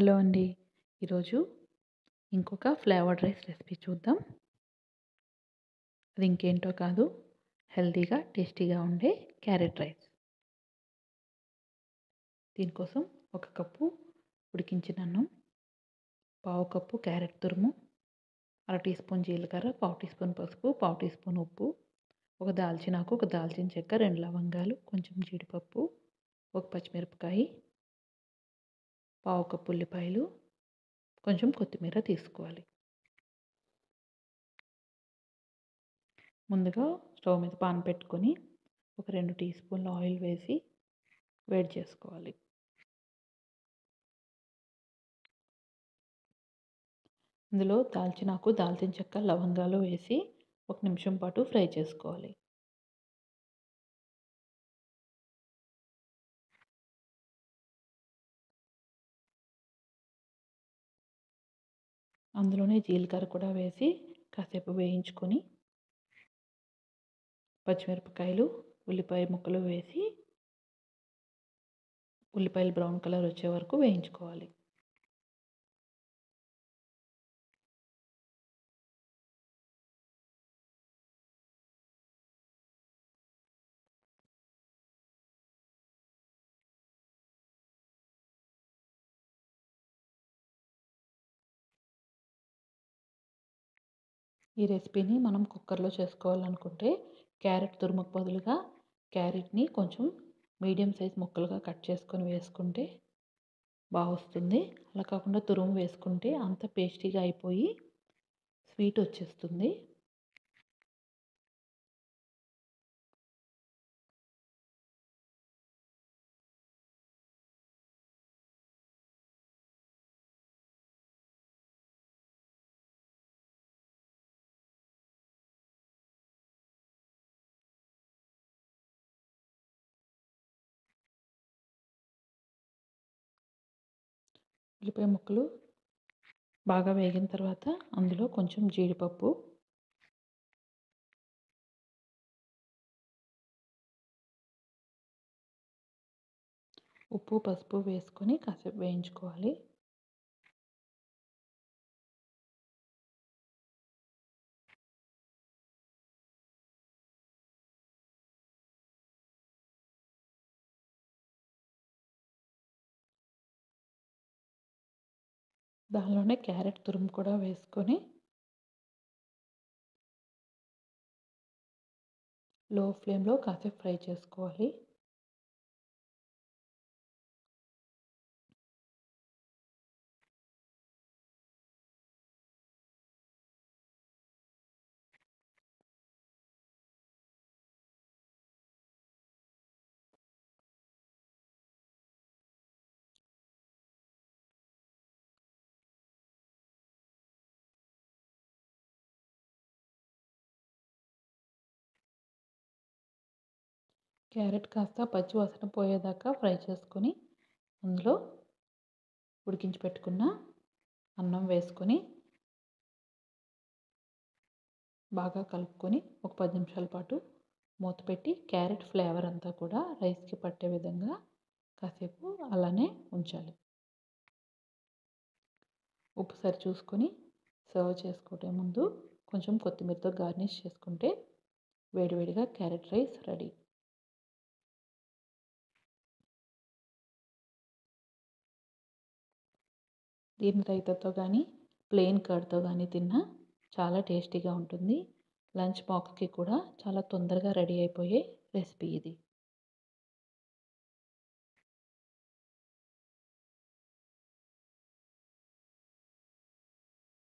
Hello అండి. ఈరోజు ఇంకొక ఫ్లేవర్డ్ రైస్ రెసిపీ చూద్దాం. అది ఇంకేంటో కాదు, హెల్తీగా, టేస్టీగా ఉండే క్యారెట్ రైస్. దీనికోసం ఒక కప్పు ఉడికించిన అన్నం, పావు కప్పు క్యారెట్ తురుము, అర టీ స్పూన్ జీలకర్ర, పావు టీ స్పూన్ పసుపు, పావు టీ స్పూన్ ఉప్పు, ఒక దాల్చిన ఆకు, ఒక దాల్చిన చెక్క, 2 లవంగాలు, కొంచెం జీడిపప్పు, ఒక పచ్చిమిరపకాయ, పావు కప్పు ఉల్లిపాయలు, కొంచెం కొత్తిమీర తీసుకోవాలి. ముందుగా స్టవ్ మీద పాన్ పెట్టుకొని ఒక 2 టీ స్పూన్ల ఆయిల్ వేసి వేడి చేసుకోవాలి. ఇందులో దాల్చిన ఆకు, దాల్చిన చెక్క, లవంగాలు వేసి 1 నిమిషం పాటు ఫ్రై చేసుకోవాలి. అందులోనే జీలకర్ర కూడా వేసి కాసేపు వేయించుకొని పచ్చిమిరపకాయలు, ఉల్లిపాయ ముక్కలు వేసి ఉల్లిపాయలు బ్రౌన్ కలర్ వచ్చే వరకు వేయించుకోవాలి. ఈ రెసిపీని మనం కుక్కర్లో చేసుకోవాలనుకుంటే క్యారెట్ తురుముకు బదులుగా క్యారెట్ని కొంచెం మీడియం సైజ్ ముక్కలుగా కట్ చేసుకొని వేసుకుంటే వస్తుంది. అలా కాకుండా తురుము వేసుకుంటే అంత పేస్టీగా అయిపోయి స్వీట్ వచ్చేస్తుంది. ఉల్లిపాయ ముక్కలు బాగా వేగిన తర్వాత అందులో కొంచెం జీడిపప్పు, ఉప్పు, పసుపు వేసుకొని కాసేపు వేయించుకోవాలి. దానిలోనే క్యారెట్ తురుము కూడా వేసుకొని లో ఫ్లేమ్లో కాసేపు ఫ్రై చేసుకోవాలి. క్యారెట్ కాస్త పచ్చి వాసన పోయేదాకా ఫ్రై చేసుకొని అందులో ఉడికించి పెట్టుకున్న అన్నం వేసుకొని బాగా కలుపుకొని ఒక 10 నిమిషాల పాటు మూత పెట్టి క్యారెట్ ఫ్లేవర్ అంతా కూడా రైస్కి పట్టే విధంగా కాసేపు అలానే ఉంచాలి. ఉప్పు సరి చూసుకొని సర్వ్ చేసుకునే ముందు కొంచెం కొత్తిమీరతో గార్నిష్ చేసుకుంటే వేడివేడిగా క్యారెట్ రైస్ రెడీ. దీన్ని రైతాతో కానీ ప్లెయిన్ కర్డ్తో కానీ తిన్నా చాలా టేస్టీగా ఉంటుంది. లంచ్ బాక్స్కి కూడా చాలా తొందరగా రెడీ అయిపోయే రెసిపీ ఇది.